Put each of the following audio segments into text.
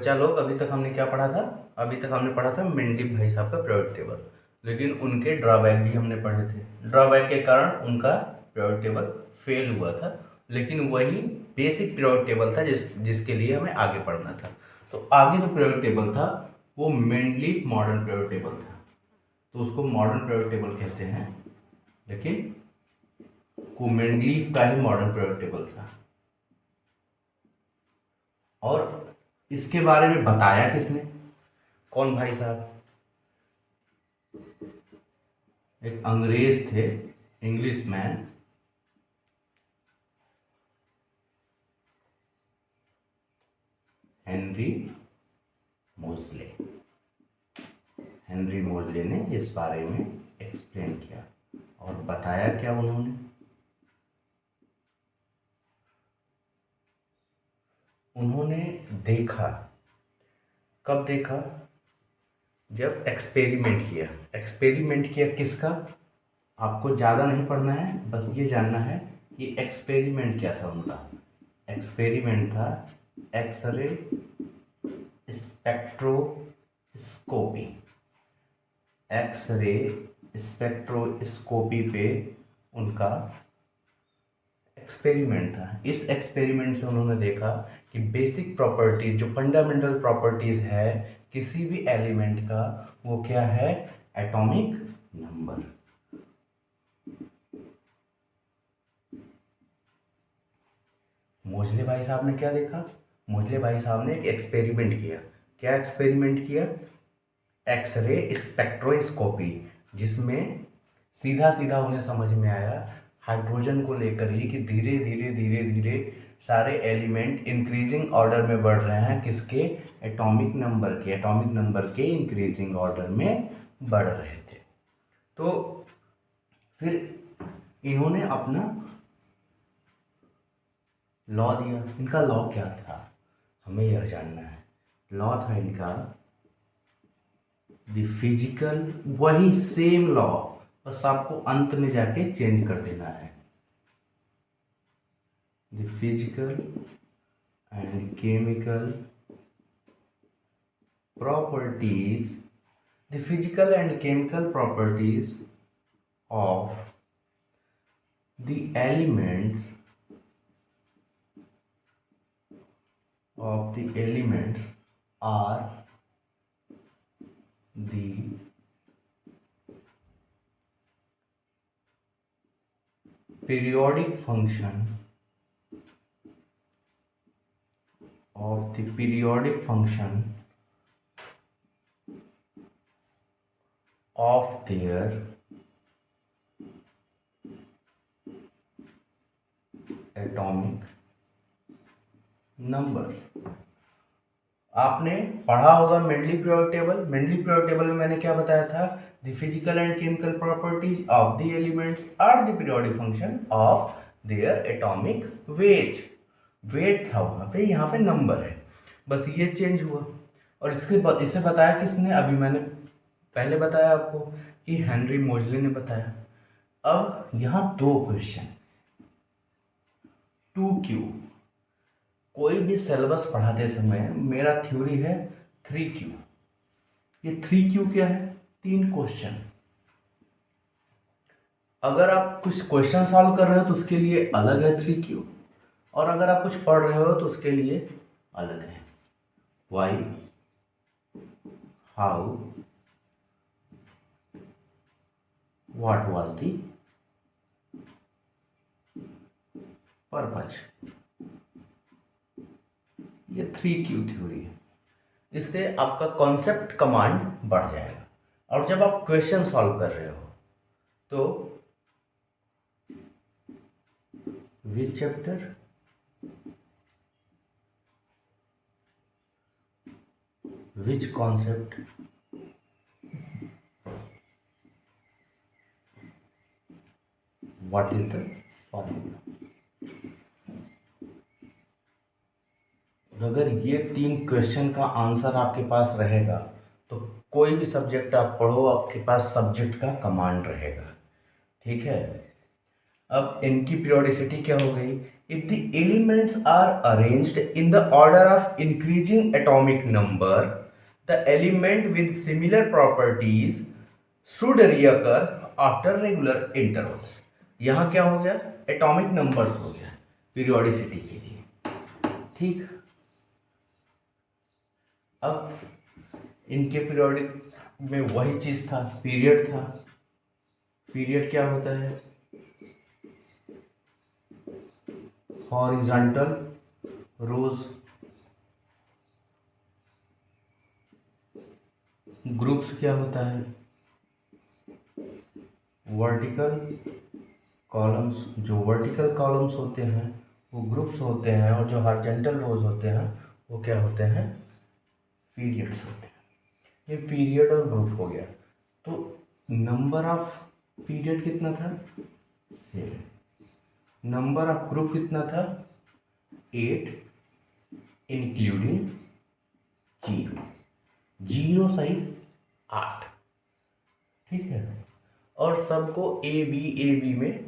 बच्चा लोग, अभी तक हमने क्या पढ़ा था? अभी तक हमने पढ़ा था मेंडलीव भाई साहब का पीरियोडिक टेबल, लेकिन उनके ड्रॉबैक भी हमने पढ़े थे। ड्रॉबैक के कारण उनका पीरियोडिक टेबल फेल हुआ था, लेकिन वही बेसिक पीरियोडिक टेबल था जिसके लिए हमें आगे पढ़ना था। तो आगे जो पीरियोडिक टेबल था वो मेंडलीव मॉडर्न पीरियोडिक टेबल था, तो उसको मॉडर्न पीरियोडिक टेबल कहते हैं, लेकिन को मेंडलीव का ही मॉडर्न पीरियोडिक टेबल था। और इसके बारे में बताया किसने? कौन भाई साहब? एक अंग्रेज थे, इंग्लिश मैन, हेनरी मोज़ले। हेनरी मोज़ले ने इस बारे में एक्सप्लेन किया और बताया क्या उन्होंने देखा। कब देखा? जब एक्सपेरिमेंट किया। एक्सपेरिमेंट किया किसका? आपको ज़्यादा नहीं पढ़ना है, बस ये जानना है कि एक्सपेरिमेंट क्या था उनका। एक्सपेरिमेंट था एक्सरे स्पेक्ट्रोस्कोपी। एक्सरे स्पेक्ट्रोस्कोपी पे उनका एक्सपेरिमेंट था। इस एक्सपेरिमेंट से उन्होंने देखा कि बेसिक प्रॉपर्टीज, जो फंडामेंटल प्रॉपर्टीज है किसी भी एलिमेंट का, वो क्या है? Atomic number. मोज़ले भाई साहब ने क्या देखा? मोज़ले भाई साहब ने एक एक्सपेरिमेंट किया। क्या एक्सपेरिमेंट किया? एक्सरे स्पेक्ट्रोस्कोपी, जिसमें सीधा सीधा उन्हें समझ में आया हाइड्रोजन को लेकर ही कि धीरे धीरे धीरे धीरे सारे एलिमेंट इंक्रीजिंग ऑर्डर में बढ़ रहे हैं। किसके? एटॉमिक नंबर के इंक्रीजिंग ऑर्डर में बढ़ रहे थे। तो फिर इन्होंने अपना लॉ दिया। इनका लॉ क्या था, हमें यह जानना है। लॉ था इनका द फिजिकल, वही सेम लॉ, बस आपको अंत में जाके चेंज कर देना है। The physical and chemical properties, the physical and chemical properties of the elements are the periodic function of their atomic number। आपने पढ़ा होगा Mendeleev periodic table. Mendeleev periodic table में मैंने क्या बताया था? The physical and chemical properties of the elements are the periodic function of their atomic weight. Weight था वहाँ पे, यहाँ पे नंबर है, बस ये चेंज हुआ। और इसे बताया किसने? अभी मैंने पहले बताया आपको कि हेनरी मोज़ले ने बताया। अब यहाँ दो क्वेश्चन। 2Q, कोई भी सिलेबस पढ़ाते समय मेरा थ्योरी है 3Q। ये 3Q क्या है? 3 क्वेश्चन। अगर आप कुछ क्वेश्चन सॉल्व कर रहे हो तो उसके लिए अलग है 3Q, और अगर आप कुछ पढ़ रहे हो तो उसके लिए अलग है। Why, how, what was the purpose. ये 3Q थ्योरी है। इससे आपका कॉन्सेप्ट कमांड बढ़ जाएगा। और जब आप क्वेश्चन सॉल्व कर रहे हो तो विच chapter, which concept, what is the formula. अगर ये 3 क्वेश्चन का आंसर आपके पास रहेगा तो कोई भी सब्जेक्ट आप पढ़ो, आपके पास सब्जेक्ट का कमांड रहेगा। ठीक है। अब इनकी पीरियोडिसिटी क्या हो गई if the elements are arranged in the order of increasing atomic number, the element with similar properties should reoccur after regular intervals. यहाँ क्या हो गया, एटॉमिक नंबर्स हो गया पीरियोडिसिटी के लिए, ठीक। अब इनके पीरियोडिक में वही चीज था, पीरियड था। पीरियड क्या होता है, हॉरिजॉन्टल रोज, ग्रुप्स क्या होता है, वर्टिकल कॉलम्स। जो वर्टिकल कॉलम्स होते हैं वो ग्रुप्स होते हैं, और जो हॉरिजॉन्टल रोज होते हैं वो क्या होते हैं, पीरियड्स होते हैं। ये पीरियड और ग्रुप हो गया। तो नंबर ऑफ पीरियड कितना था, 7। नंबर ऑफ ग्रुप कितना था, 8 इंक्लूडिंग 0, 0 सहित 8, ठीक है। और सबको ए बी में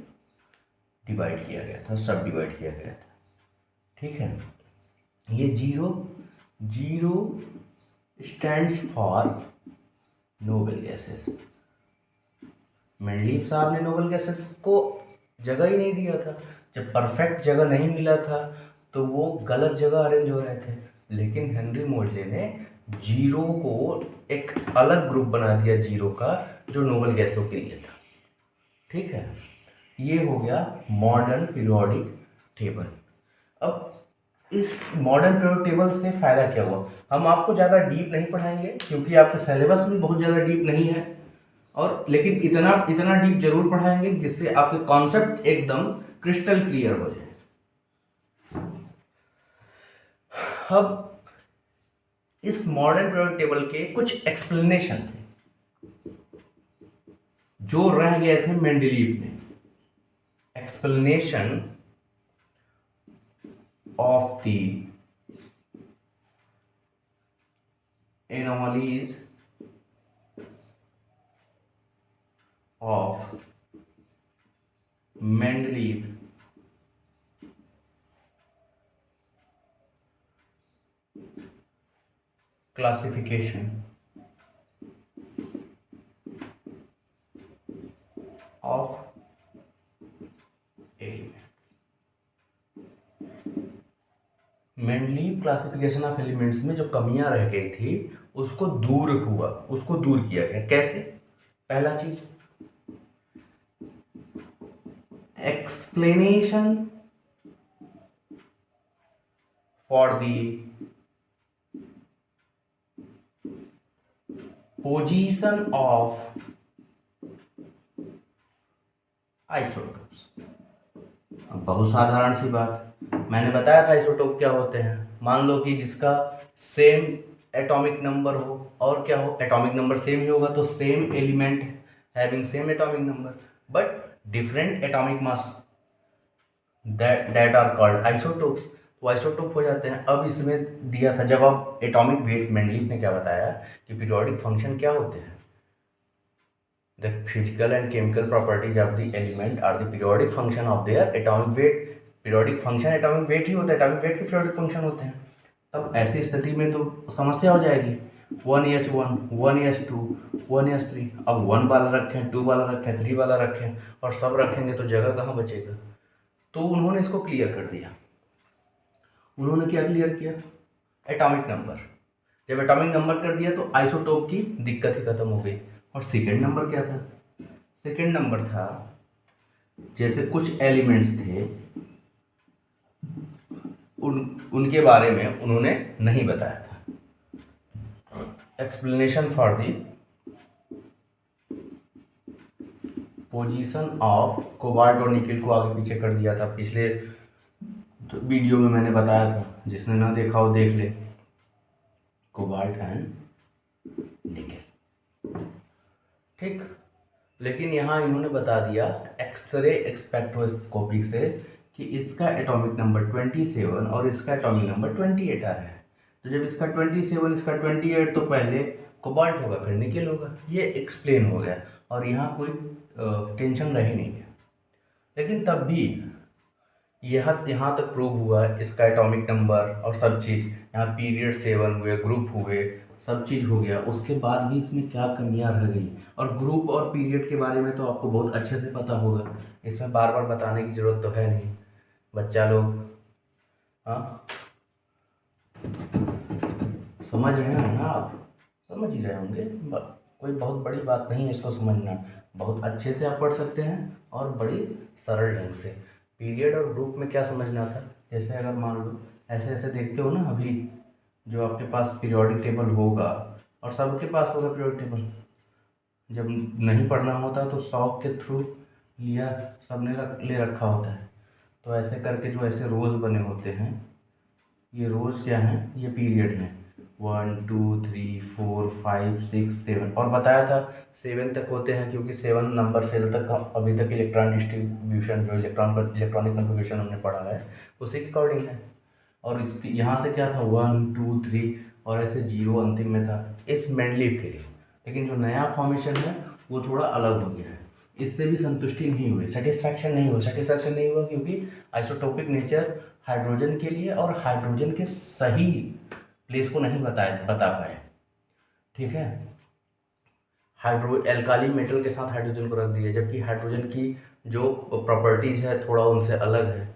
डिवाइड किया गया था, सब डिवाइड किया गया था, ठीक है। ये 0 stands for noble gases. Mendeleev साहब ने नोबल गैसेस को जगह ही नहीं दिया था। जब परफेक्ट जगह नहीं मिला था तो वो गलत जगह अरेंज हो रहे थे, लेकिन हेनरी मोजले ने 0 को एक अलग ग्रुप बना दिया 0 का, जो नोबल गैसों के लिए था, ठीक है। ये हो गया मॉडर्न पीरियोडिक टेबल। अब इस मॉडर्न पीरियोडिक टेबल से फ़ायदा क्या हुआ, हम आपको ज़्यादा डीप नहीं पढ़ाएंगे क्योंकि आपका सिलेबस भी बहुत ज़्यादा डीप नहीं है, और लेकिन इतना डीप जरूर पढ़ाएंगे जिससे आपके कॉन्सेप्ट एकदम क्रिस्टल क्लियर हो जाए। अब इस मॉडर्न पीरियोडिक टेबल के कुछ एक्सप्लेनेशन थे जो रह गए थे मेंडलीव में। Explanation of the anomalies of Mendeleev classification of elements। Mendeleev classification of elements में जो कमियां रह गई थी उसको दूर किया गया। कैसे, पहला चीज explanation for the position of isotopes। अब बहुत साधारण सी बात, मैंने बताया था आइसोटोप क्या होते हैं। मान लो कि जिसका सेम एटॉमिक नंबर हो, और क्या हो, एटॉमिक नंबर सेम ही होगा तो same element having same atomic number but different atomic mass, that are called isotopes. तो आइसोटोप हो जाते हैं। अब इसमें दिया था, जब अब एटॉमिक वेट, मेंडलीव ने क्या बताया कि पीरियोडिक फंक्शन क्या होते हैं, the physical and chemical properties of the element are the periodic function of their atomic weight. Periodic function atomic weight ही होता है, एटॉमिक वेट के पीरियोडिक फंक्शन होते हैं। तब ऐसी स्थिति में तो समस्या हो जाएगी, 1h1 1h2 1h3। अब 1 वाला रखें, 2 वाला रखें, 3 वाला रखें, और सब रखेंगे तो जगह कहाँ बचेगा। तो उन्होंने इसको क्लियर कर दिया। उन्होंने क्या क्लियर किया, एटॉमिक नंबर। जब एटॉमिक नंबर कर दिया तो आइसोटोप की दिक्कत ही खत्म हो गई। और सेकेंड नंबर क्या था, सेकेंड नंबर था जैसे कुछ एलिमेंट्स थे उनके बारे में उन्होंने नहीं बताया था। Explanation for the position of cobalt और निकेल को आगे पीछे कर दिया था। पिछले वीडियो में मैंने बताया था, जिसने ना देखा हो देख ले, कोबाल्ट एंड निकेल, ठीक। लेकिन यहाँ इन्होंने बता दिया एक्सरे स्पेक्ट्रोस्कोपी से कि इसका एटॉमिक नंबर 27 और इसका एटॉमिक नंबर 28 आ रहा है। तो जब इसका 27 इसका 28, तो पहले कोबाल्ट होगा फिर निकेल होगा। ये एक्सप्लेन हो गया और यहाँ कोई टेंशन रह ही नहीं गया। लेकिन तब भी यहाँ तक प्रूव हुआ है, इसका एटॉमिक नंबर और सब चीज़, यहाँ पीरियड 7 हुए, ग्रुप हुए, सब चीज़ हो गया, उसके बाद भी इसमें क्या कमियां रह गई। और ग्रुप और पीरियड के बारे में तो आपको बहुत अच्छे से पता होगा, इसमें बार बार बताने की ज़रूरत तो है नहीं बच्चा लोग। हाँ, समझ रहे हैं ना आप, समझ ही रहे होंगे, कोई बहुत बड़ी बात नहीं है इसको समझना, बहुत अच्छे से आप पढ़ सकते हैं और बड़ी सरल ढंग से। पीरियड और ग्रुप में क्या समझना था, जैसे अगर मान लो ऐसे ऐसे देखते हो ना, अभी जो आपके पास पीरियोडिक टेबल होगा और सबके पास होगा पीरियोडिक टेबल, जब नहीं पढ़ना होता तो शौक के थ्रू लिया, सबने ले रखा होता है। तो ऐसे करके जो ऐसे रोज़ बने होते हैं, ये रोज़ क्या हैं, ये पीरियड हैं, 1 2 3 4 5 6 7, और बताया था 7 तक होते हैं क्योंकि 7 नंबर सेल तक अभी तक इलेक्ट्रॉन डिस्ट्रीब्यूशन, जो इलेक्ट्रॉनिक कन्फिग्रेशन हमने पढ़ा है उसी के अकॉर्डिंग है। और इसके यहाँ से क्या था, 1 2 3 और ऐसे 0 अंतिम में था इस मेंडलीव के लिए। लेकिन जो नया फॉर्मेशन है वो थोड़ा अलग हो गया है, इससे भी संतुष्टि नहीं हुई, सेटिस्फैक्शन नहीं हुआ क्योंकि आइसोटोपिक नेचर हाइड्रोजन के लिए और हाइड्रोजन के सही प्लेस को नहीं बता पाए। ठीक है, एल्काली मेटल के साथ हाइड्रोजन को रख दिया, जबकि हाइड्रोजन की जो प्रॉपर्टीज है थोड़ा उनसे अलग है,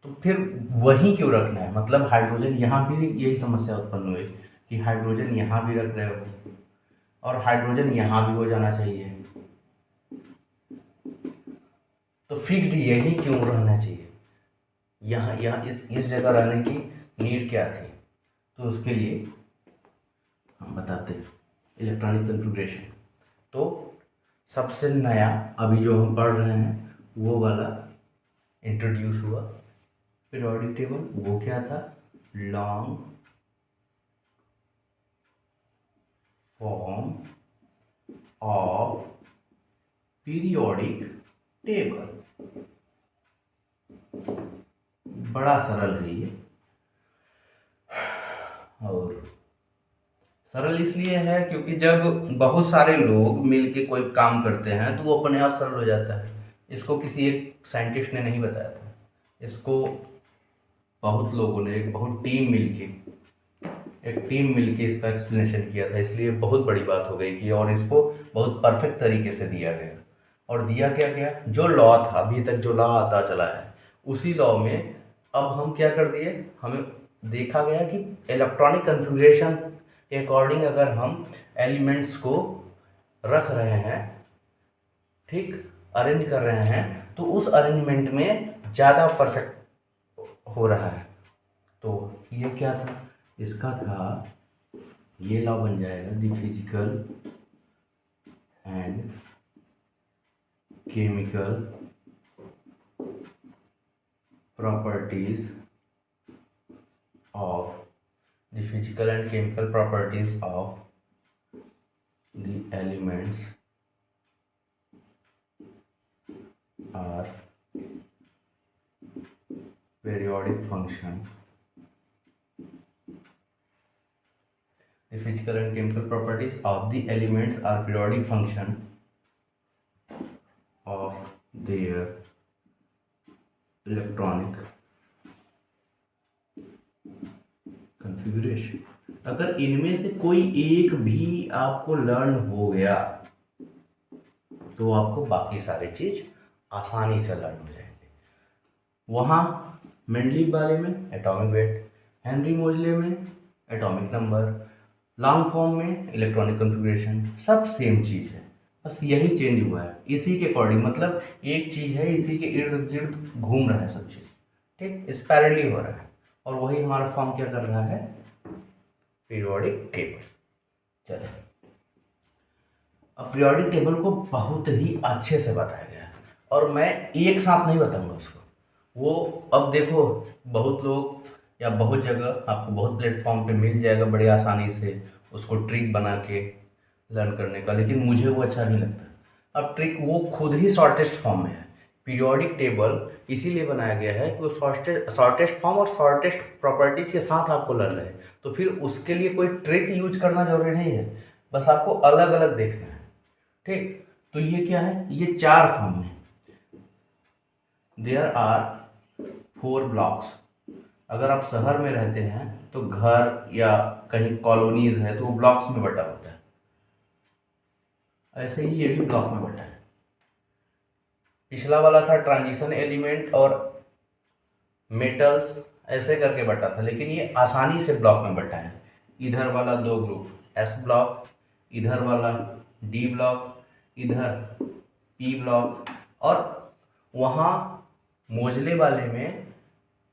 तो फिर वही क्यों रखना है, मतलब हाइड्रोजन यहाँ भी, यही समस्या उत्पन्न हुई कि हाइड्रोजन यहाँ भी रख रहे हो और हाइड्रोजन यहाँ भी हो जाना चाहिए, तो फिक्स्ड यही क्यों रहना चाहिए, यहाँ यहाँ इस जगह रहने की नीड क्या थी। तो उसके लिए हम बताते हैं इलेक्ट्रॉनिक कन्फिग्रेशन। तो सबसे नया अभी जो हम पढ़ रहे हैं वो वाला इंट्रोड्यूस हुआ पीरियोडिक टेबल, वो क्या था, long form of periodic table. बड़ा सरल है ये, और सरल इसलिए है क्योंकि जब बहुत सारे लोग मिलके कोई काम करते हैं तो वो अपने आप सरल हो जाता है। इसको किसी एक साइंटिस्ट ने नहीं बताया था, इसको बहुत लोगों ने, एक टीम मिलके इसका एक्सप्लेनेशन किया था, इसलिए बहुत बड़ी बात हो गई कि, और इसको बहुत परफेक्ट तरीके से दिया गया। और दिया क्या गया, जो लॉ था अभी तक जो लॉ आता चला है उसी लॉ में अब हम क्या कर दिए, हमें देखा गया कि इलेक्ट्रॉनिक कन्फिग्रेशन के अकॉर्डिंग अगर हम एलिमेंट्स को रख रहे हैं, ठीक, अरेंज कर रहे हैं, तो उस अरेंजमेंट में ज़्यादा परफेक्ट हो रहा है। तो ये क्या था, इसका था, ये लॉ बन जाएगा, the physical and chemical properties of the physical and chemical properties of the elements are periodic function. The physical and chemical properties of the elements are periodic function of their electronic configuration. अगर इनमें से कोई एक भी आपको learn हो गया तो आपको बाकी सारी चीज आसानी से लर्न हो जाएंगे। वहाँ मेंडलीव वाले में एटॉमिक वेट, हेनरी मोजले में एटॉमिक नंबर, लॉन्ग फॉर्म में इलेक्ट्रॉनिक कन्फिग्रेशन, सब सेम चीज़ है, बस यही चेंज हुआ है इसी के अकॉर्डिंग, मतलब एक चीज़ है इसी के इर्द गिर्द घूम रहा है सब चीज़, ठीक, स्पैरेलली हो रहा है, और वही हमारा फॉर्म क्या कर रहा है, पीरियोडिक टेबल। चलो, अब पीरियोडिक टेबल को बहुत ही अच्छे से बताया गया है और मैं एक साथ नहीं बताऊंगा उसको, वो अब देखो बहुत लोग या बहुत जगह आपको बहुत प्लेटफॉर्म पे मिल जाएगा बड़ी आसानी से उसको ट्रिक बना के लर्न करने का, लेकिन मुझे वो अच्छा नहीं लगता। अब ट्रिक वो खुद ही शॉर्टेस्ट फॉर्म में है, पीरियोडिक टेबल इसीलिए बनाया गया है कि वो शॉर्टेस्ट फॉर्म और शॉर्टेस्ट प्रॉपर्टीज के साथ आपको लर्न है, तो फिर उसके लिए कोई ट्रिक यूज करना जरूरी नहीं है, बस आपको अलग अलग देखना है, ठीक। तो ये क्या है, ये 4 फॉर्म है, देयर आर 4 ब्लॉक्स। अगर आप शहर में रहते हैं तो घर या कहीं कॉलोनीज है तो वो ब्लॉक्स में बटा होता है, ऐसे ही ये भी ब्लॉक में बटा है। पिछला वाला था ट्रांजिशन एलिमेंट और मेटल्स, ऐसे करके बटा था, लेकिन ये आसानी से ब्लॉक में बटा है। इधर वाला 2 ग्रुप एस ब्लॉक, इधर वाला डी ब्लॉक, इधर पी ब्लॉक, और वहाँ मोजले वाले में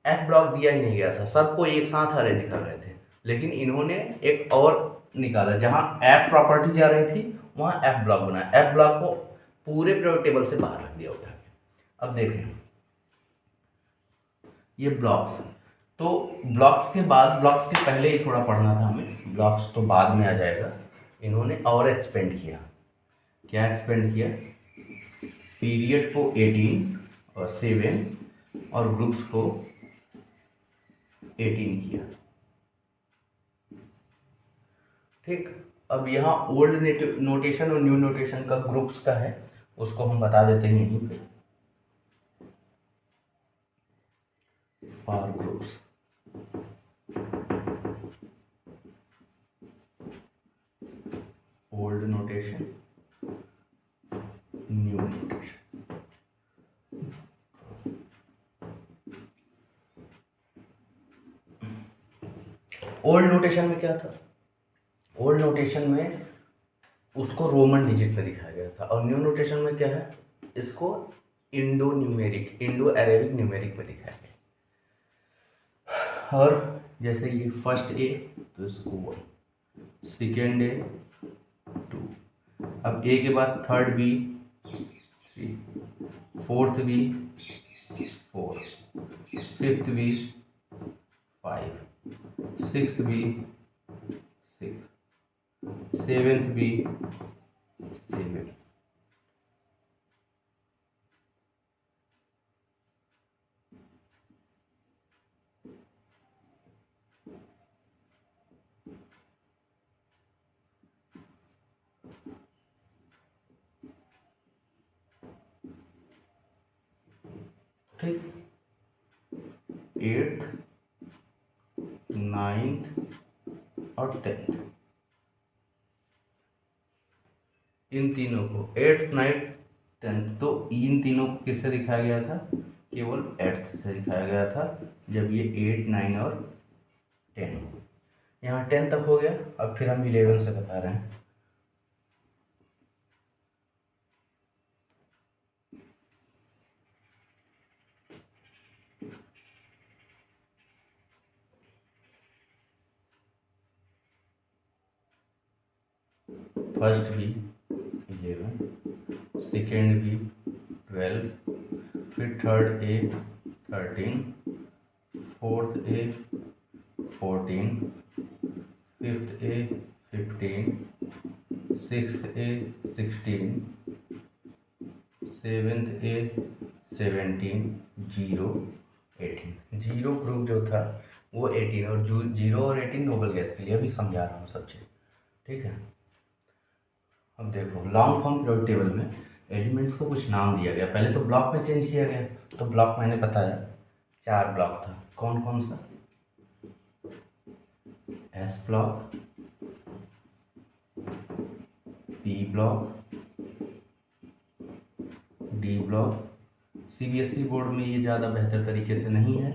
एफ ब्लॉक दिया ही नहीं गया था, सबको एक साथ अरेंज कर रहे थे, लेकिन इन्होंने एक और निकाला, जहाँ एफ प्रॉपर्टी जा रही थी वहाँ एफ ब्लॉक बनाया, एफ ब्लॉक को पूरे पीरियोडिक टेबल से बाहर रख दिया उठा के। अब देखें ये ब्लॉक्स, तो ब्लॉक्स के बाद, ब्लॉक्स के पहले ही थोड़ा पढ़ना था हमें, ब्लॉक्स तो बाद में आ जाएगा। इन्होंने और एक्सपेंड किया, क्या एक्सपेंड किया, पीरियड को 18 और 7 और ग्रुप्स को 18 किया। ठीक, अब यहाँ ओल्ड नोटेशन और न्यू नोटेशन का ग्रुप्स का है, उसको हम बता देते हैं यहीं पे। For groups, old notation, new notation. Old notation में क्या था, ओल्ड नोटेशन में उसको रोमन डिजिट में दिखाया गया था, और न्यू नोटेशन में क्या है, इसको Indo numeric, Indo Arabic numeric में दिखाया गया। और जैसे ये फर्स्ट ए तो इसको 1, सेकेंड ए 2, अब ए के बाद third B 3, fourth B 4, fifth B 5, sixth B 6, seventh B 7। ठीक, 8th 9th और 10th, इन तीनों को 8th 9th 10th, तो इन तीनों को किससे दिखाया गया था, केवल 8th से दिखाया गया था, जब ये 8 9 और 10, यहाँ 10 तक हो गया। अब फिर हम 11 से बता रहे हैं। फर्स्ट बी 11, सेकेंड बी 12, फिर third A 13, fourth A 14, fifth A 15, sixth A 16, seventh A 17, 0 18। Zero group जो था वो 18, और जो 0 और 18 नोबल गैस के लिए, अभी समझा रहा हूँ सब चीज़, ठीक है। अब देखो लॉन्ग फॉर्म पीरियोडिक टेबल में एलिमेंट्स को कुछ नाम दिया गया, पहले तो ब्लॉक में चेंज किया गया, तो ब्लॉक मैंने बताया 4 ब्लॉक था, कौन कौन सा, S block, P block, D block. CBSE board में ये ज़्यादा बेहतर तरीके से नहीं है,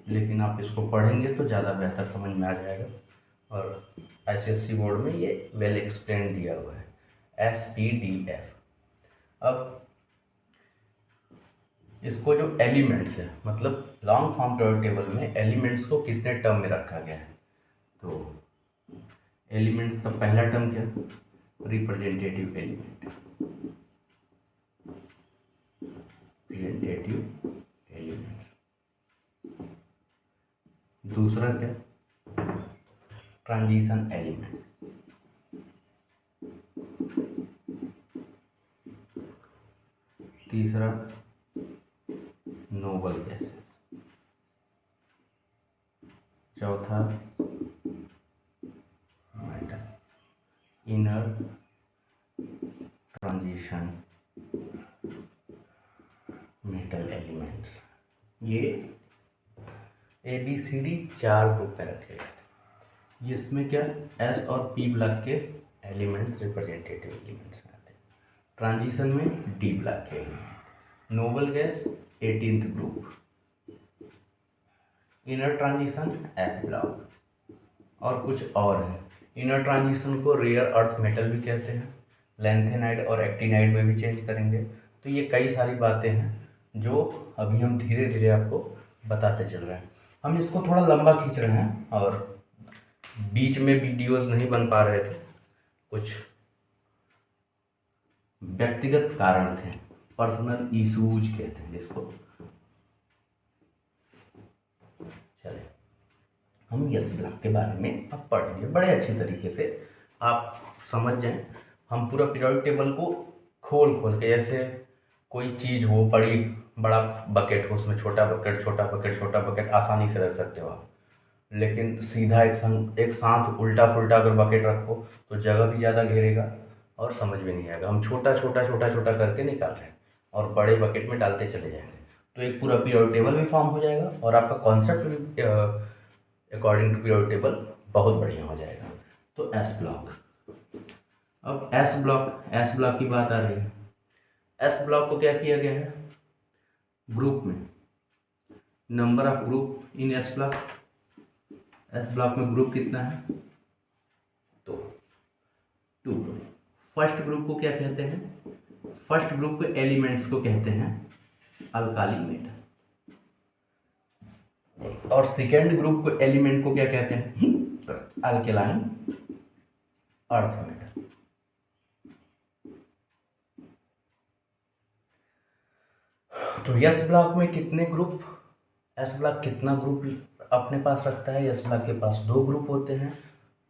लेकिन आप इसको पढ़ेंगे तो ज़्यादा बेहतर समझ में आ जाएगा, और आईसीएसई बोर्ड में ये वेल एक्सप्लेन दिया हुआ है, SPDF। अब इसको जो एलिमेंट्स है, मतलब लॉन्ग फॉर्म पीरियोडिक टेबल में एलिमेंट्स को कितने टर्म में रखा गया है, तो एलिमेंट्स का पहला टर्म क्या, रिप्रेजेंटेटिव एलिमेंट, रिप्रेजेंटेटिव एलिमेंट। दूसरा क्या, ट्रांजिशन एलिमेंट। तीसरा नोबल गैसेस। चौथा metal, inner transition metal elements. ये ABCD 4 ग्रुप में रखे गए थे। इसमें क्या S और P ब्लॉक के एलिमेंट्स रिप्रेजेंटेटिव एलिमेंट्स में आते हैं। ट्रांजिशन में D ब्लॉक के element. Noble gas 18th group. Inner transition F block. और कुछ और है। इनर ट्रांजिशन को रेयर अर्थ मेटल भी कहते हैं। लैंथेनाइड और एक्टिनाइड में भी चेंज करेंगे। तो ये कई सारी बातें हैं जो अभी हम धीरे धीरे आपको बताते चल रहे हैं। हम इसको थोड़ा लंबा खींच रहे हैं और बीच में वीडियोस नहीं बन पा रहे थे, कुछ व्यक्तिगत कारण थे, पर्सनल इशूज कहते हैं जिसको। चले हम यस ब्लॉक के बारे में अब पढ़ेंगे बड़े अच्छी तरीके से, आप समझ जाएं। हम पूरा पीरियोडिक टेबल को खोल खोल के, जैसे कोई चीज़ हो, बड़ी बड़ा बकेट हो, उसमें छोटा बकेट छोटा बकेट छोटा बकेट आसानी से रख सकते हो आप। लेकिन सीधा एक साथ उल्टा फुल्टा अगर बकेट रखो तो जगह भी ज़्यादा घेरेगा और समझ में नहीं आएगा। हम छोटा छोटा छोटा छोटा करके निकाल रहे हैं और बड़े बकेट में डालते चले जाएंगे, तो एक पूरा पीरियोडिक टेबल भी फॉर्म हो जाएगा और आपका कॉन्सेप्ट भी अकॉर्डिंग टू पीरियोडिक टेबल बहुत बढ़िया हो जाएगा। तो एस ब्लॉक, अब एस ब्लॉक की बात आ रही है। एस ब्लॉक को क्या किया गया है, ग्रुप में number of group in S block. S block में ग्रुप कितना है, तो 2 ग्रुप। फर्स्ट ग्रुप को क्या कहते हैं, फर्स्ट ग्रुप के एलिमेंट्स को कहते हैं अल्काली मेटल, और सेकेंड ग्रुप के एलिमेंट को क्या कहते हैं, अल्केलाइन अर्थ मेटल। तो यस ब्लॉक में कितने ग्रुप, एस ब्लॉक कितना ग्रुप अपने पास रखता है, यस ब्लॉक के पास 2 ग्रुप होते हैं।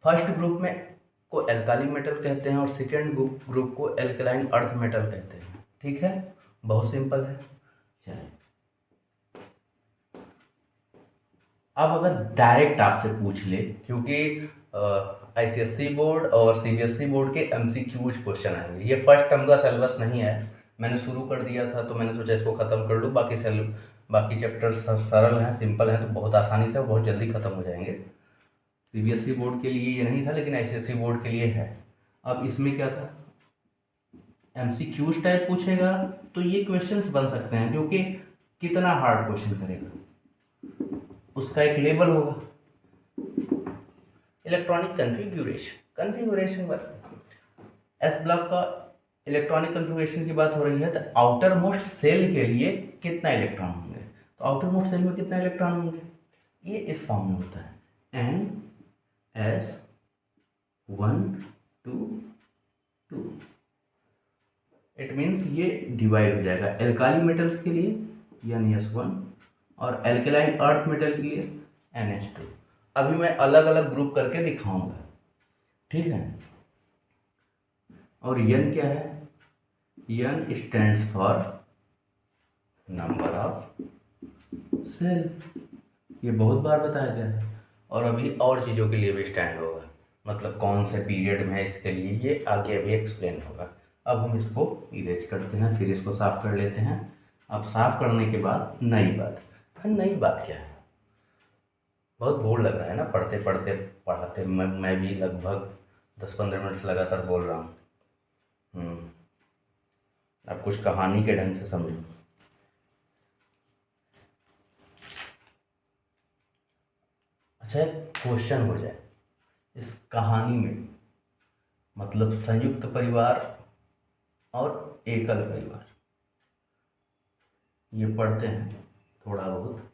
फर्स्ट ग्रुप में को एल्काली मेटल कहते हैं और सेकेंड ग्रुप को एल्कलाइन अर्थ मेटल कहते हैं। ठीक है, बहुत सिंपल है। चलिए अब अगर डायरेक्ट आपसे पूछ ले, क्योंकि ICSE बोर्ड और CBSE बोर्ड के MCQs क्वेश्चन आएंगे, ये फर्स्ट टर्म का सिलेबस नहीं है, मैंने शुरू कर दिया था तो मैंने सोचा इसको ख़त्म कर लूँ। बाकी चैप्टर सरल हैं, सिंपल हैं, तो बहुत आसानी से बहुत जल्दी ख़त्म हो जाएंगे। CBSE बोर्ड के लिए ये नहीं था लेकिन ICSE बोर्ड के लिए है। अब इसमें क्या था, MCQs टाइप पूछेगा तो ये क्वेश्चंस बन सकते हैं, क्योंकि कितना हार्ड क्वेश्चन करेगा उसका एक लेवल होगा। इलेक्ट्रॉनिक कन्फिगुरेशन पर एस ब्लॉक का इलेक्ट्रॉनिक कन्फिगुरेशन की बात हो रही है, तो आउटर मोस्ट सेल के लिए कितना इलेक्ट्रॉन होंगे, तो आउटर मोस्ट सेल में कितना इलेक्ट्रॉन होंगे, ये इस फॉर्म में होता है NS1 2 2। इट मीन्स ये डिवाइड हो जाएगा एल्काली मेटल्स के लिए NS1 और एल्केलाइन अर्थ मेटल के लिए NH2। अभी मैं अलग अलग ग्रुप करके दिखाऊंगा, ठीक है। और N क्या है, N stands for number of cell, ये बहुत बार बताया गया है और अभी और चीज़ों के लिए भी स्टैंड होगा, मतलब कौन से पीरियड में है इसके लिए, ये आगे अभी एक्सप्लेन होगा। अब हम इसको इरेज करते हैं, फिर इसको साफ कर लेते हैं। अब साफ करने के बाद नई बात क्या है, बहुत बोर लग रहा है ना पढ़ते पढ़ाते, मैं भी लगभग 10-15 मिनट से लगातार बोल रहा हूँ। अब कुछ कहानी के ढंग से समझो। अच्छा, क्वेश्चन हो जाए इस कहानी में, मतलब संयुक्त परिवार और एकल परिवार, ये पढ़ते हैं थोड़ा बहुत।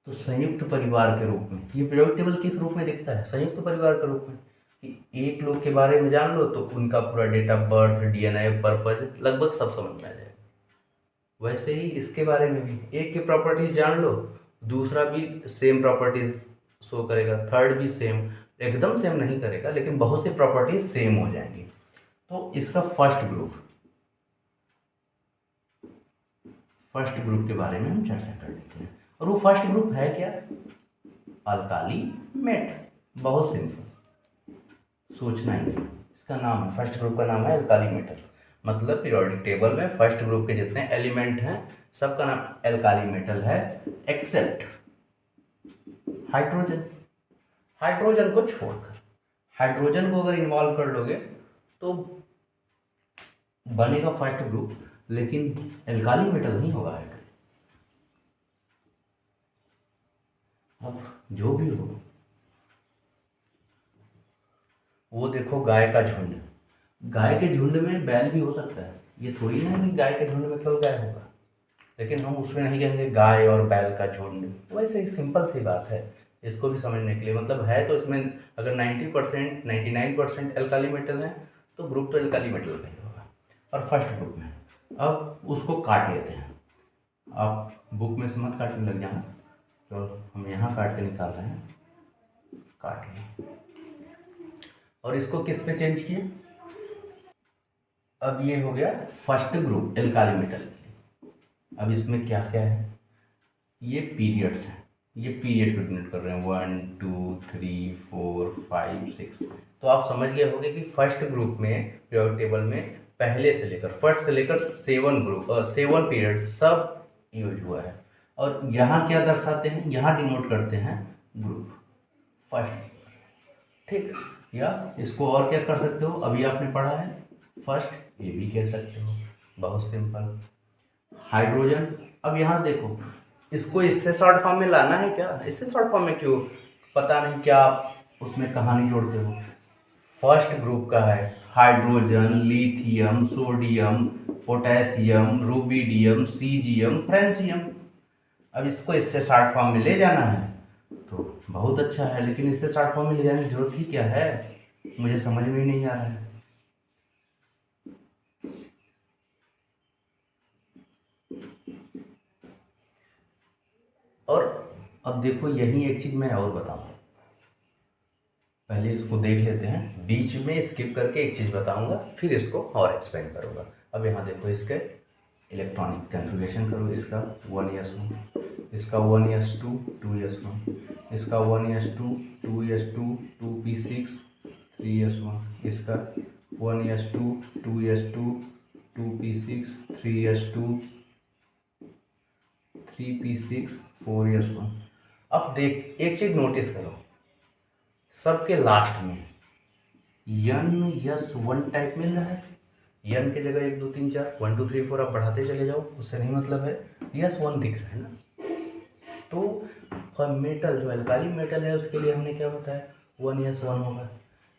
तो संयुक्त परिवार के रूप में ये पीरियोडिक टेबल किस रूप में दिखता है, संयुक्त परिवार के रूप में, कि एक लोग के बारे में जान लो तो उनका पूरा date of birth, DNA, purpose लगभग सब समझ में आ जाएगा। वैसे ही इसके बारे में भी एक की प्रॉपर्टीज जान लो, दूसरा भी सेम प्रॉपर्टीज शो करेगा, थर्ड भी सेम, एकदम सेम नहीं करेगा लेकिन बहुत सी प्रॉपर्टीज सेम हो जाएंगी। तो इसका फर्स्ट ग्रुप के बारे में हम चर्चा कर लेते हैं। और वो फर्स्ट ग्रुप है क्या, अल्काली मेटल। बहुत सिंपल, सोचना ही नहीं, इसका नाम है, फर्स्ट ग्रुप का नाम है अल्काली मेटल। मतलब पीरियोडिक टेबल में फर्स्ट ग्रुप के जितने एलिमेंट हैं सबका नाम एल्काली मेटल है, एक्सेप्ट हाइड्रोजन। हाइड्रोजन को छोड़कर, हाइड्रोजन को अगर इन्वॉल्व कर लोगे तो बनेगा फर्स्ट ग्रुप, लेकिन एल्काली मेटल नहीं होगा हाइड्रोजन। अब जो भी हो, वो देखो गाय का झुंड, गाय के झुंड में बैल भी हो सकता है, ये थोड़ी ना है कि गाय के झुंड में केवल गाय होगा, लेकिन हम उसमें नहीं कहेंगे गाय और बैल का झुंड। वैसे एक सिंपल सी बात है, इसको भी समझने के लिए, मतलब है तो इसमें अगर 90% 99% एल्काली मेटल है तो ग्रुप तो एल्काली मेटल का ही होगा। और फर्स्ट ग्रुप में अब उसको काट लेते हैं, आप बुक में से मत काटने लग जाना, तो हम यहाँ काट के निकाल रहे हैं, काट लें। और इसको किस पे चेंज किए, अब ये हो गया फर्स्ट ग्रुप एल्काली मेटल। अब इसमें क्या क्या है, ये पीरियड्स हैं, ये पीरियड को डिनोट कर रहे हैं, 1 2 3 4 5 6। तो आप समझ गए होंगे कि फर्स्ट ग्रुप में पीरियोडिक टेबल में पहले से लेकर फर्स्ट से लेकर 7 ग्रुप 7 पीरियड सब यूज हुआ है। और यहाँ क्या दर्शाते हैं, यहाँ डिनोट करते हैं ग्रुप फर्स्ट, ठीक। या इसको और क्या कर सकते हो, अभी आपने पढ़ा है फर्स्ट, ये भी कह सकते हो, बहुत सिंपल। हाइड्रोजन, अब यहाँ देखो, इसको इससे शॉर्ट फॉर्म में लाना है क्या, इससे शॉर्ट फॉर्म में क्यों, पता नहीं क्या आप उसमें कहानी जोड़ते हो। फर्स्ट ग्रुप का है hydrogen, lithium, sodium, potassium, rubidium, caesium, francium. अब इसको इससे शॉर्ट फॉर्म में ले जाना है तो बहुत अच्छा है, लेकिन इससे शॉर्ट फॉर्म में ले जाने की जरूरत ही क्या है, मुझे समझ में ही नहीं आ रहा है। और अब देखो, यही एक चीज़ मैं और बताऊंगा, पहले इसको देख लेते हैं, बीच में स्किप करके एक चीज़ बताऊंगा, फिर इसको और एक्सपेंड करूंगा। अब यहाँ देखो, इसके इलेक्ट्रॉनिक कन्फिग्रेशन करो, इसका 1s1, इसका 1s2 2s1, इसका 1s2 2s2 2p6 3s1, इसका 1s2 2s2 2p6 3s2 3p6 4s1। अब देख, एक चीज नोटिस करो, सबके लास्ट में NS1 टाइप मिल रहा है, यन की जगह 1 2 3 4 1 2 3 4 आप बढ़ाते चले जाओ, उससे नहीं मतलब है, S1 दिख रहा है ना। तो मेटल जो एल्काली मेटल है उसके लिए हमने क्या बताया, 1s1 होगा।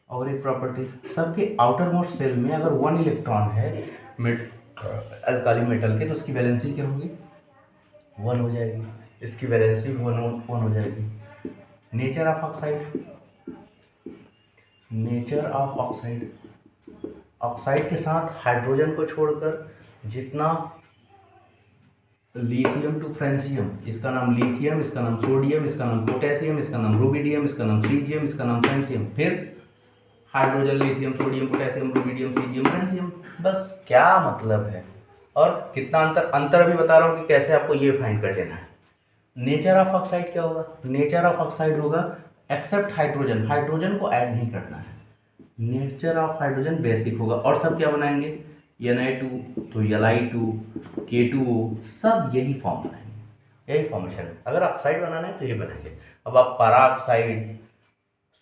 और एक प्रॉपर्टीज, सबके आउटर मोस्ट सेल में अगर 1 इलेक्ट्रॉन है एल्काली मेटल के, तो उसकी वैलेंसी क्या होगी, 1 हो जाएगी, इसकी वैलेंसी भी 1 हो जाएगी। Nature of oxide, nature of oxide, oxide के साथ हाइड्रोजन को छोड़कर जितना लिथियम टू फ्रेंसियम, इसका नाम लिथियम, इसका नाम सोडियम, इसका नाम पोटेशियम, इसका नाम रुबिडियम, इसका नाम सीजियम, इसका नाम फ्रेंसियम, फिर hydrogen, lithium, sodium, potassium, rubidium, caesium, francium. बस क्या मतलब है, और कितना अंतर अभी बता रहा हूँ कि कैसे आपको ये फाइंड कर लेना है। नेचर ऑफ ऑक्साइड क्या होगा, नेचर ऑफ ऑक्साइड होगा एक्सेप्ट हाइड्रोजन, हाइड्रोजन को ऐड नहीं करना है। नेचर ऑफ हाइड्रोजन बेसिक होगा, और सब क्या बनाएंगे, Na2 तो Li2 K2O, सब यही फॉर्म बनाएंगे, यही फॉर्मेशन है। अगर ऑक्साइड बनाना है तो ये बनाएंगे। अब आप पैरा ऑक्साइड,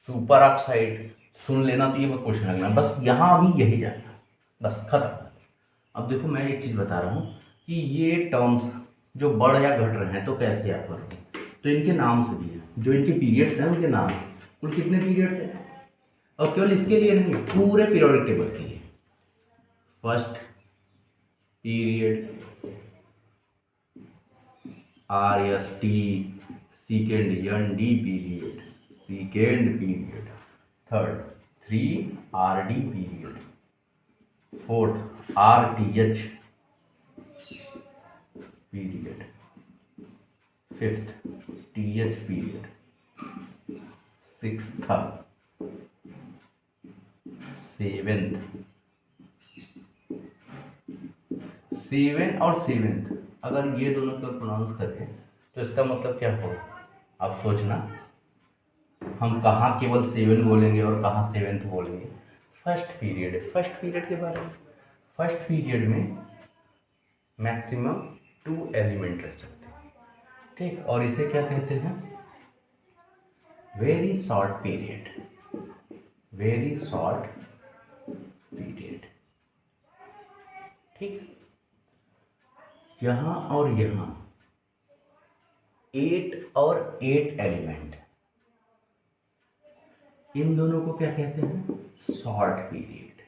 सुपर ऑक्साइड सुन लेना तो ये मत क्वेश्चन लगना, बस यहाँ अभी यही जाना, बस खत्म। अब देखो, मैं एक चीज़ बता रहा हूँ कि ये टर्म्स जो बढ़ या घट रहे हैं तो कैसे आप करोगे, तो इनके नाम से भी है, जो इनके पीरियड्स हैं उनके नाम, कुल कितने पीरियड्स हैं, और केवल इसके लिए नहीं, पूरे पीरियोडिक टेबल के लिए। First period RST, second ND period, second period, third 3RD period, fourth RTH period, fifth TH period, sixth seventh और सेवेंथ, अगर ये दोनों को प्रोनाउंस करें तो इसका मतलब क्या होगा, आप सोचना, हम कहाँ केवल 7 बोलेंगे और कहाँ सेवेंथ बोलेंगे। फर्स्ट पीरियड, फर्स्ट पीरियड के बारे में, फर्स्ट पीरियड में मैक्सिमम 2 एलिमेंट रह सकते हैं, ठीक। और इसे क्या कहते हैं, very short period, very short period. ठीक, यहां और यहां 8 और 8 एलिमेंट, इन दोनों को क्या कहते हैं? Short period.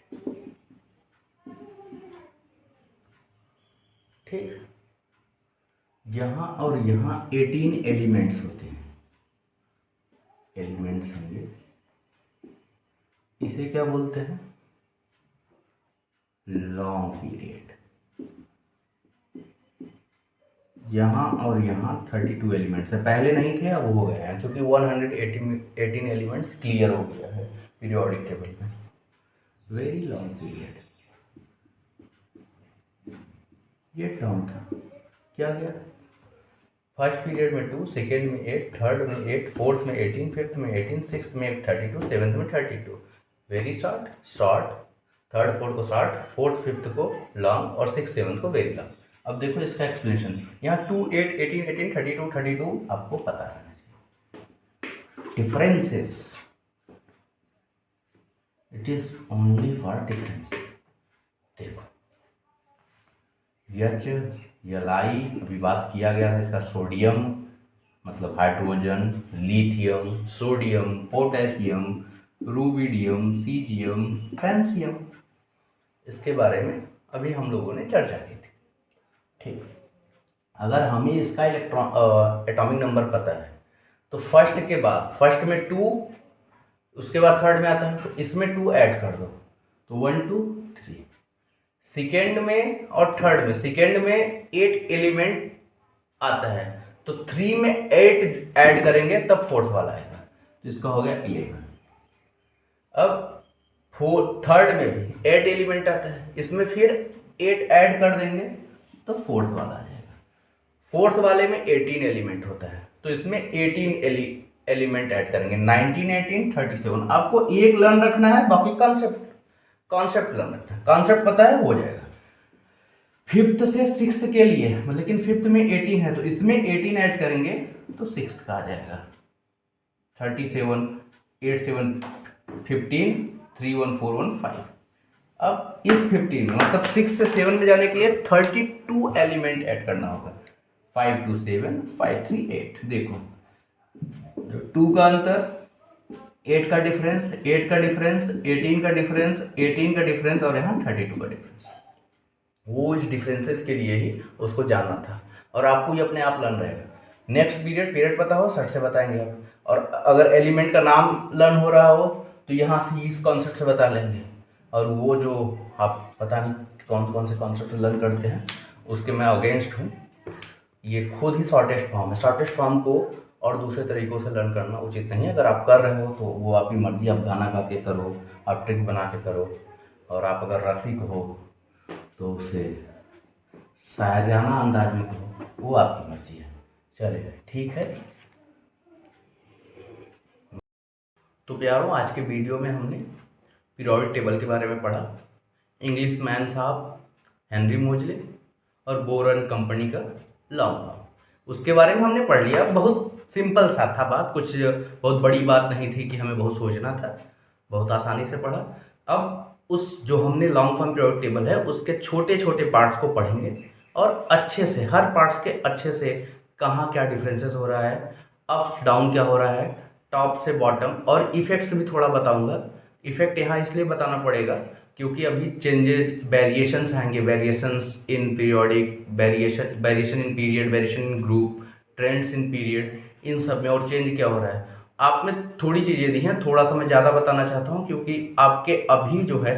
ठीक, यहां और यहां 18 एलिमेंट्स होते हैं, एलिमेंट्स होंगे, इसे क्या बोलते हैं? Long period. यहाँ और यहाँ 32 एलिमेंट्स है, पहले नहीं थे अब हो गए हैं, क्योंकि 118 एलिमेंट्स क्लियर हो गया है पीरियोडिक टेबल में। वेरी लॉन्ग पीरियड, ये टर्म था, क्या गया? फर्स्ट पीरियड में 2, सेकेंड में 8, थर्ड में 8, फोर्थ में 18, फिफ्थ में 18, सिक्स्थ में 32, सेवन्थ में 32। Very short, short, third fourth को शॉर्ट, फोर्थ फिफ्थ को लॉन्ग और सिक्स सेवन्थ को वेरी लॉन्ग। अब देखो इसका एक्सप्लेनेशन, यहाँ 2, 8, 18, 18, 32, 32 आपको पता रहना चाहिए। Differences, it is only for differences. देखो यच, यलाई, अभी बात किया गया है इसका, सोडियम मतलब hydrogen, lithium, sodium, potassium, rubidium, caesium, francium, इसके बारे में अभी हम लोगों ने चर्चा की थी। ठीक, अगर हमें इसका एटॉमिक नंबर पता है तो फर्स्ट के बाद, फर्स्ट में 2, उसके बाद थर्ड में आता है तो इसमें 2 ऐड कर दो तो 1 2 3। सेकेंड में और थर्ड में, सेकेंड में 8 एलिमेंट आता है तो 3 में 8 ऐड करेंगे तब फोर्थ वाला आएगा, तो इसका हो गया 11। अब थर्ड में भी 8 एलिमेंट आता है, इसमें फिर 8 ऐड कर देंगे तो फोर्थ वाला आ जाएगा। फोर्थ वाले में 18 एलिमेंट होता है तो इसमें 18 एलिमेंट ऐड करेंगे, 19, 18, 37। आपको एक लर्न रखना है, बाकी कॉन्सेप्ट लर्न रखना है, कॉन्सेप्ट पता है हो जाएगा। फिफ्थ से सिक्स्थ के लिए, लेकिन फिफ्थ में 18 है तो इसमें 18 ऐड करेंगे तो सिक्स्थ का आ जाएगा 37, 8 7 15, 3 1 4 1 5। अब इस 15 मतलब 6 से 7 में जाने के लिए 32 एलिमेंट ऐड करना होगा, 5 2 7, 5 3 8। देखो 2 का अंतर, 8 का डिफरेंस, 8 का डिफरेंस, 18 का डिफरेंस, 18 का डिफरेंस और यहाँ 32 का डिफरेंस। वो इस डिफरेंसेस के लिए ही उसको जानना था और आपको ये अपने आप लर्न रहेगा। नेक्स्ट पीरियड पता हो सर से बताएंगे आप, और अगर एलिमेंट का नाम लर्न हो रहा हो तो यहाँ से इस कॉन्सेप्ट से बता लेंगे। और वो जो आप पता नहीं कौन कौन से कॉन्सेप्ट लर्न करते हैं उसके मैं अगेंस्ट हूँ। ये खुद ही शॉर्टेस्ट फॉर्म है, शॉर्टेस्ट फॉर्म को और दूसरे तरीक़ों से लर्न करना उचित नहीं है। अगर आप कर रहे हो तो वो आपकी मर्ज़ी, आप गाना गा के करो, आप ट्रिक बना के करो, और आप अगर रसिक हो तो उसे शायराना अंदाज में करो, वो आपकी मर्ज़ी है। चलेगा, ठीक है। तो प्यारों, आज के वीडियो में हमने पीरियोडिक टेबल के बारे में पढ़ा। इंग्लिश मैन साहब हेनरी मोजले और बोर एंड कंपनी का लॉन्ग फॉर्म, उसके बारे में हमने पढ़ लिया। बहुत सिंपल सा था बात, कुछ बहुत बड़ी बात नहीं थी कि हमें बहुत सोचना था, बहुत आसानी से पढ़ा। अब उस जो हमने लॉन्ग फॉर्म पीरियोडिक टेबल है उसके छोटे छोटे पार्ट्स को पढ़ेंगे और अच्छे से हर पार्ट्स के अच्छे से कहाँ क्या डिफरेंसेस हो रहा है, अप डाउन क्या हो रहा है, टॉप से बॉटम, और इफेक्ट्स भी थोड़ा बताऊंगा। इफेक्ट यहाँ इसलिए बताना पड़ेगा क्योंकि अभी चेंजेस, वेरिएशंस आएंगे, variations in periodic, variation in period, variation in group, trends in period, इन सब में और चेंज क्या हो रहा है। आपने थोड़ी चीज़ें दी हैं, थोड़ा सा मैं ज़्यादा बताना चाहता हूँ क्योंकि आपके अभी जो है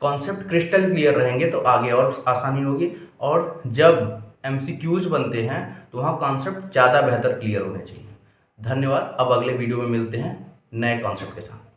कॉन्सेप्ट क्रिस्टल क्लियर रहेंगे तो आगे और आसानी होगी, और जब MCQs बनते हैं तो वहाँ कॉन्सेप्ट ज़्यादा बेहतर क्लियर होने चाहिए। धन्यवाद। अब अगले वीडियो में मिलते हैं नए कॉन्सेप्ट के साथ।